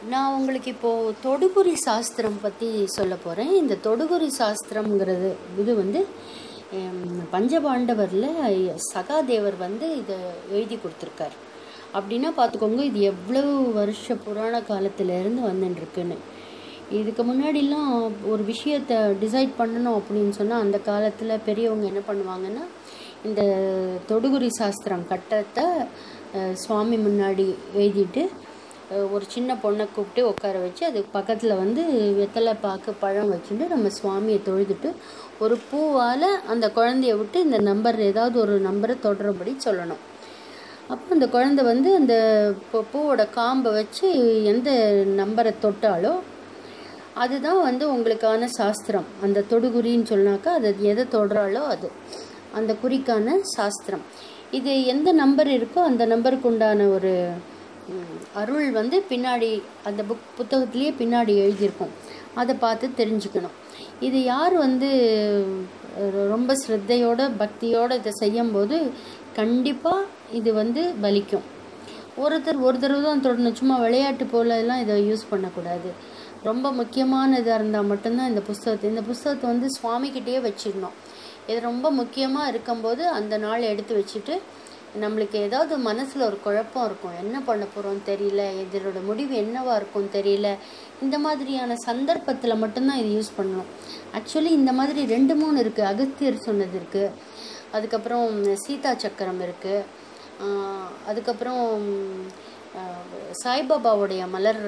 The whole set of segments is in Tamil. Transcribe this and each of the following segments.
நான் உங்களுக்கு இப்போது தொடுகுறி சாஸ்திரம் பற்றி சொல்ல போகிறேன். இந்த தொடுகுறி சாஸ்திரம்ங்கிறது இது வந்து பஞ்சபாண்டவரில் சகாதேவர் வந்து இதை எழுதி கொடுத்துருக்கார். அப்படின்னா பார்த்துக்கோங்க, இது எவ்வளவு வருஷ புராண காலத்திலேருந்து வந்துட்டுருக்குன்னு. இதுக்கு முன்னாடிலாம் ஒரு விஷயத்தை டிசைட் பண்ணணும் அப்படின்னு சொன்னால் அந்த காலத்தில் பெரியவங்க என்ன பண்ணுவாங்கன்னா, இந்த தொடுகுறி சாஸ்திரம் கட்டத்தை சுவாமி முன்னாடி எழுதிட்டு ஒரு சின்ன பொண்ணை கூப்பிட்டு உட்கார வச்சு அது பக்கத்தில் வந்து வெத்தலை பாக்கு பழம் வச்சுட்டு நம்ம சுவாமியை தொழுதுட்டு ஒரு பூவால் அந்த குழந்தைய விட்டு இந்த நம்பர் ஏதாவது ஒரு நம்பரை தொடரபடி சொல்லணும். அப்போ அந்த குழந்தை வந்து அந்த பூவோட காம்பை வச்சு எந்த நம்பரை தொட்டாலோ அதுதான் வந்து உங்களுக்கான சாஸ்திரம். அந்த தொடுகுறின்னு சொன்னாக்கா அது எதை தொடுறாலோ அது அந்த குறிக்கான சாஸ்திரம். இது எந்த நம்பர் இருக்கோ அந்த நம்பருக்கு உண்டான ஒரு அருள் வந்து பின்னாடி அந்த புத்தகத்திலேயே பின்னாடி எழுதியிருக்கும். அதை பார்த்து தெரிஞ்சுக்கணும். இது யார் வந்து ரொம்ப ஸ்ரத்தையோட பக்தியோடு இதை செய்யும்போது கண்டிப்பாக இது வந்து பலிக்கும். ஒரு தடவை தான் தொடரணும். சும்மா விளையாட்டு போலெல்லாம் இதை யூஸ் பண்ணக்கூடாது. ரொம்ப முக்கியமானதாக இருந்தால் மட்டும்தான் இந்த புஸ்தகத்தை வந்து சுவாமிக்கிட்டேயே வச்சிடணும். இது ரொம்ப முக்கியமாக இருக்கும்போது அந்த நாள் எடுத்து வச்சுட்டு, நம்மளுக்கு ஏதாவது மனசில் ஒரு குழப்பம் இருக்கும், என்ன பண்ண போகிறோன்னு தெரியல, இதனோட முடிவு என்னவாக இருக்கும்னு தெரியல, இந்த மாதிரியான சந்தர்ப்பத்தில் மட்டும்தான் இது யூஸ் பண்ணணும். ஆக்சுவலி இந்த மாதிரி 2-3 இருக்குது. அகஸ்தியர் சொன்னது இருக்குது, அதுக்கப்புறம் சீதா சக்கரம் இருக்குது, அதுக்கப்புறம் சாய்பாபாவுடைய மலர்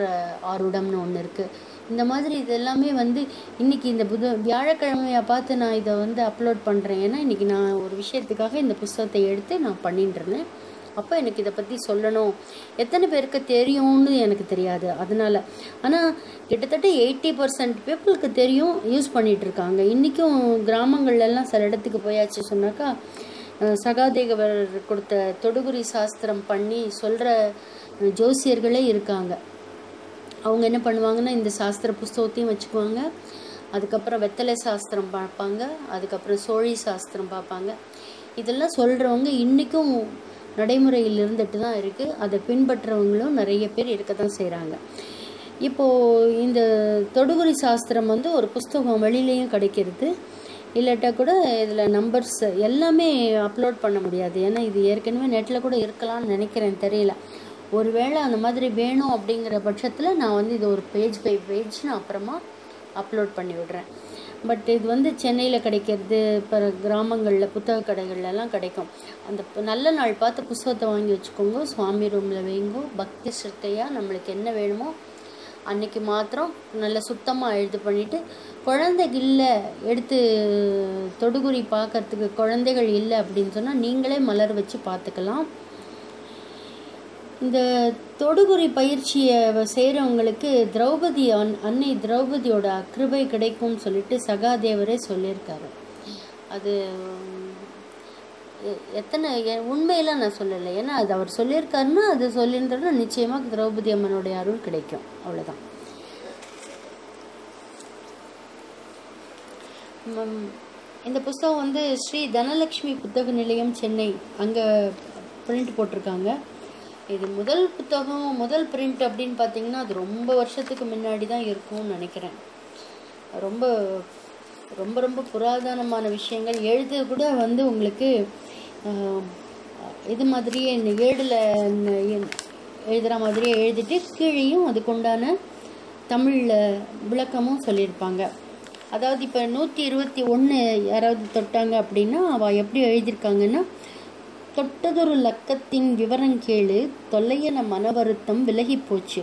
ஆருடம்னு ஒன்று இருக்குது. இந்த மாதிரி இது எல்லாமே வந்து இன்றைக்கி இந்த வியாழக்கிழமையை பார்த்து நான் இதை வந்து அப்லோட் பண்ணுறேன். ஏன்னா இன்றைக்கி நான் ஒரு விஷயத்துக்காக இந்த புத்தகத்தை எடுத்து நான் பண்ணிட்டுருந்தேன். அப்போ எனக்கு இதை பற்றி சொல்லணும். எத்தனை பேருக்கு தெரியும்னு எனக்கு தெரியாது. அதனால் ஆனால் கிட்டத்தட்ட 80% பீப்புளுக்கு தெரியும், யூஸ் பண்ணிகிட்ருக்காங்க. இன்றைக்கும் கிராமங்கள்லாம் சில இடத்துக்கு போயாச்சு சொன்னாக்கா சகாதேவர் கொடுத்த தொடுகுறி சாஸ்திரம் பண்ணி சொல்கிற ஜோசியர்களே இருக்காங்க. அவங்க என்ன பண்ணுவாங்கன்னா, இந்த சாஸ்திர புஸ்தகத்தையும் வச்சுக்குவாங்க, அதுக்கப்புறம் வெத்தலை சாஸ்திரம் பார்ப்பாங்க, அதுக்கப்புறம் சோழி சாஸ்திரம் பார்ப்பாங்க. இதெல்லாம் சொல்கிறவங்க இன்றைக்கும் நடைமுறையில் இருந்துட்டு தான் இருக்குது. அதை பின்பற்றுறவங்களும் நிறைய பேர் இருக்க தான் செய்கிறாங்க. இப்போது இந்த தொடுகுறி சாஸ்திரம் வந்து ஒரு புஸ்தகம் வெளியிலையும் கிடைக்கிறது. இல்லாட்டா கூட இதில் நம்பர்ஸ் எல்லாமே அப்லோட் பண்ண முடியாது. ஏன்னா இது ஏற்கனவே நெட்டில் கூட இருக்கலாம்னு நினைக்கிறேன், தெரியல. ஒருவேளை அந்த மாதிரி வேணும் அப்படிங்கிற பட்சத்தில் நான் வந்து இது ஒரு பேஜ் பை பேஜ் நான் அப்புறமா அப்லோட் பண்ணி விடுறேன். பட் இது வந்து சென்னையில் கிடைக்கிறது, இப்போ கிராமங்களில் புத்தக கடைகள்லாம் கிடைக்கும். அந்த நல்ல நாள் பார்த்து புத்தகத்தை வாங்கி வச்சுக்கோங்க, சுவாமி ரூமில் வைங்கோ. பக்தி சிரத்தையாக நம்மளுக்கு என்ன வேணுமோ அன்றைக்கி மாத்திரம் நல்லா சுத்தமாக எழுது பண்ணிவிட்டு, குழந்தைகள் இல்லை எடுத்து தொடுகுறி பார்க்கறதுக்கு குழந்தைகள் இல்லை அப்படின்னு சொன்னால் நீங்களே மலர் வச்சு பார்த்துக்கலாம். இந்த தொடுகுறி பயிற்சியை செய்கிறவங்களுக்கு திரௌபதி அன்னை திரௌபதியோட கிருபை கிடைக்கும்னு சொல்லிட்டு சகாதேவரே சொல்லியிருக்காரு. அது எத்தனை உண்மையெல்லாம் நான் சொல்லலை. ஏன்னா அது அவர் சொல்லியிருக்காருன்னா அது சொல்லியிருந்தோன்னா நிச்சயமாக திரௌபதி அம்மனுடைய அருள் கிடைக்கும். அவ்வளோதான். இந்த புஸ்தகம் வந்து ஸ்ரீ தனலக்ஷ்மி புத்தக நிலையம் சென்னை அங்கே பிரிண்ட் போட்டிருக்காங்க. இது முதல் புத்தகம், முதல் பிரிண்ட் அப்படின்னு பார்த்தீங்கன்னா அது ரொம்ப வருஷத்துக்கு முன்னாடி தான் இருக்கும்னு நினைக்கிறேன். ரொம்ப ரொம்ப ரொம்ப புராதனமான விஷயங்கள் எழுது கூட வந்து உங்களுக்கு இது மாதிரியே ஏடில் எழுதுகிற மாதிரியே எழுதிட்டு கீழேயும் அதுக்குண்டான தமிழில் விளக்கமும் சொல்லியிருப்பாங்க. அதாவது இப்போ 121 யாராவது தொட்டாங்க அப்படின்னா அவள் எப்படி எழுதியிருக்காங்கன்னா, தொட்டதொரு லக்கத்தின் விவரங்கேளு தொல்லையன மன வருத்தம் விலகி போச்சு,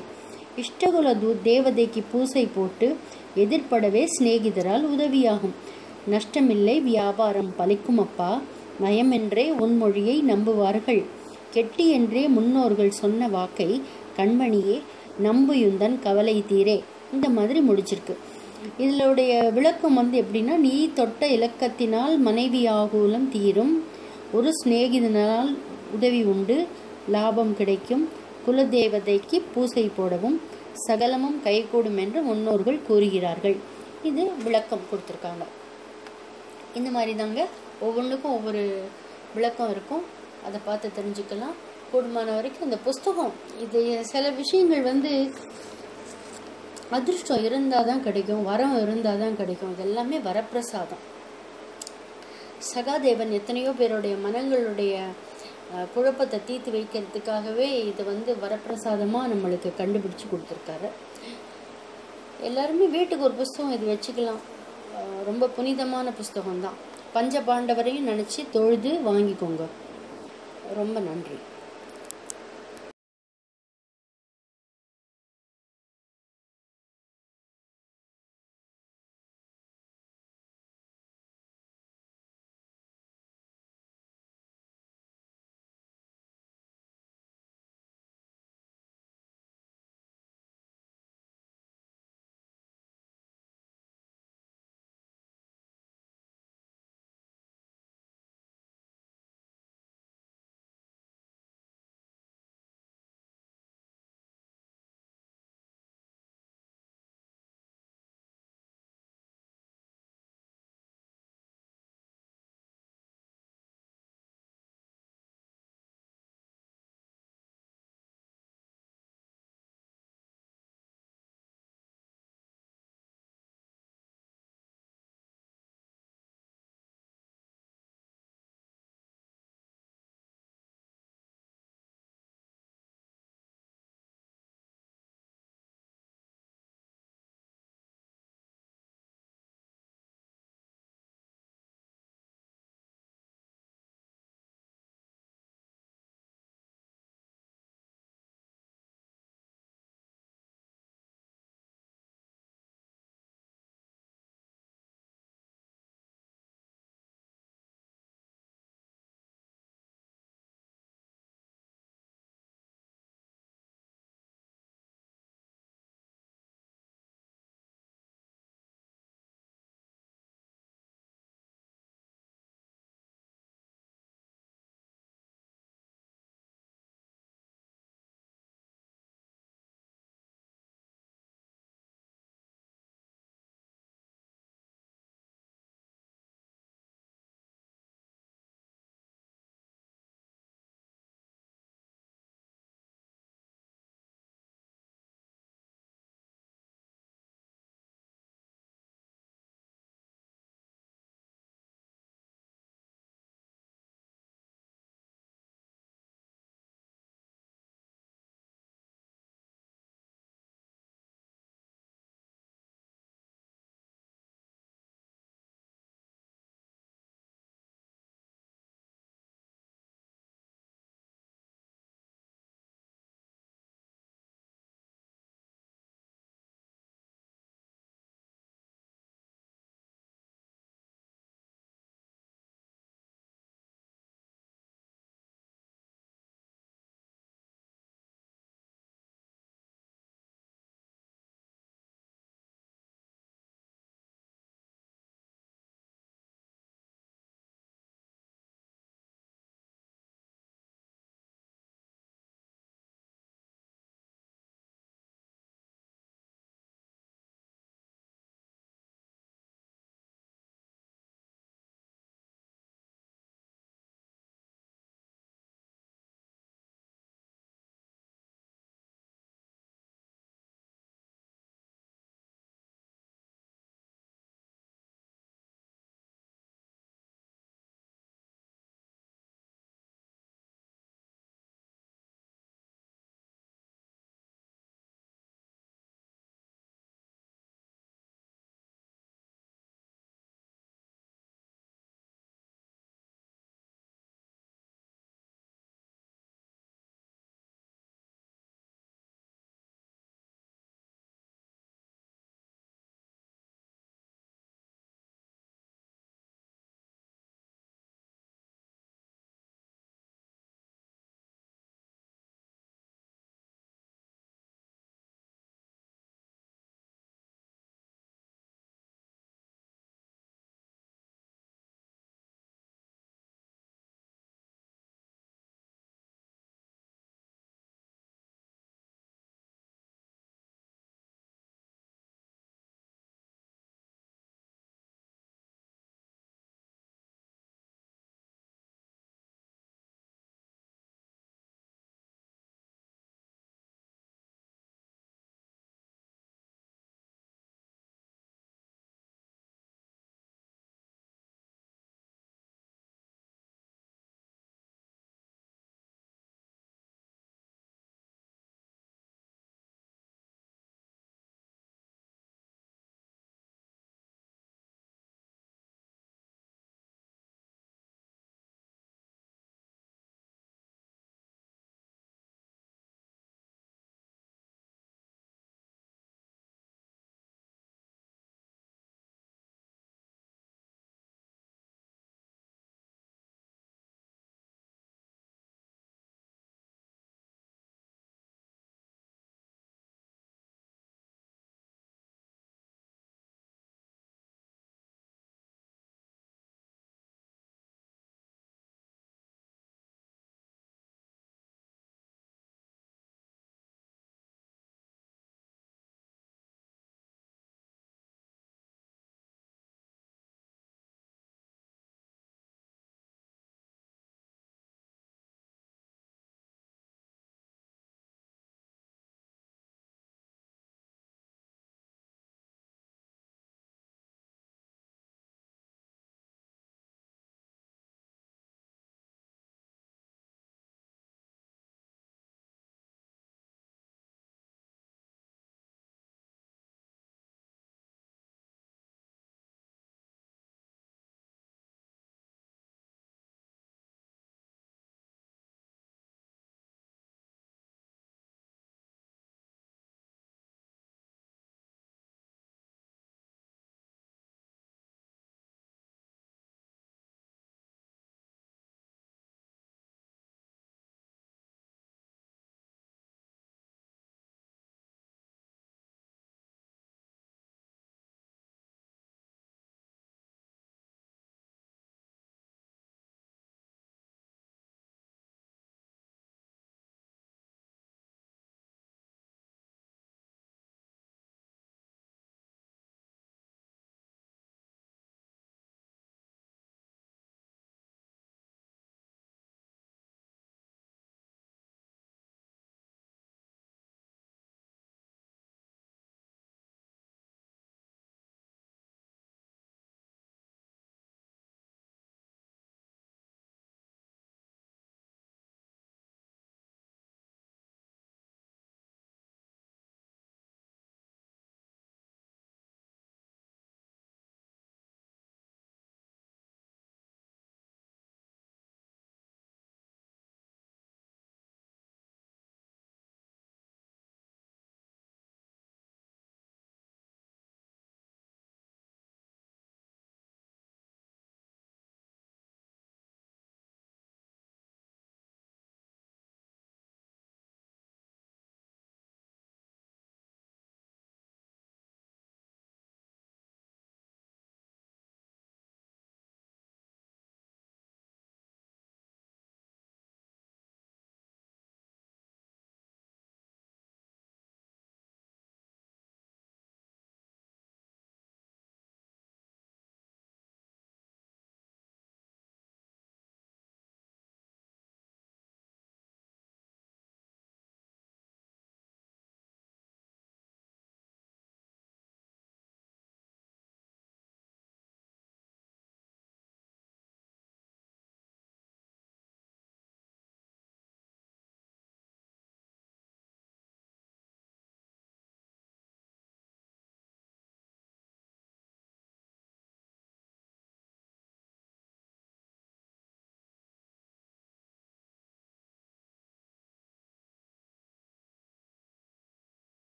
இஷ்டகுல தேவதைக்கு பூசை போட்டு எதிர்படவே சிநேகிதரால் உதவியாகும், நஷ்டமில்லை வியாபாரம் பலிக்கும் அப்பா, நயமென்றே உன்மொழியை நம்புவார்கள், கெட்டி என்றே முன்னோர்கள் சொன்ன வாக்கை கண்மணியே நம்புயுந்தன் கவலை தீரே. இந்த மாதிரி முடிச்சிருக்கு. இதனுடைய விளக்கம் வந்து எப்படின்னா, நீ தொட்ட இலக்கத்தினால் மனைவியாகூலம் தீரும், ஒரு சிநேகிதனால் உதவி உண்டு, லாபம் கிடைக்கும், குலதேவதைக்கு பூசை போடவும் சகலமும் கைகூடும் என்று முன்னோர்கள் கூறுகிறார்கள். இது விளக்கம் கொடுத்துருக்காங்க. இந்த மாதிரி தாங்க ஒவ்வொன்றுக்கும் ஒவ்வொரு விளக்கம் இருக்கும். அதை பார்த்து தெரிஞ்சுக்கலாம். கூடுமான வரைக்கும் இந்த புஸ்தகம் இது சில விஷயங்கள் வந்து அதிர்ஷ்டம் இருந்தால் தான் கிடைக்கும், வரம் இருந்தால் தான் கிடைக்கும். இது எல்லாமே வரப்பிரசாதம். சகாதேவன் எத்தனையோ பேருடைய மனங்களுடைய குழப்பத்தை தீர்த்து வைக்கிறதுக்காகவே இது வரப்பிரசாதமாக நம்மளுக்கு கண்டுபிடிச்சி கொடுத்துருக்காரு. எல்லாருமே வீட்டுக்கு ஒரு புஸ்தகம் இது வச்சுக்கலாம். ரொம்ப புனிதமான புஸ்தகம்தான். பஞ்ச பாண்டவரையும் நினச்சி தொழுது வாங்கிக்கோங்க. ரொம்ப நன்றி.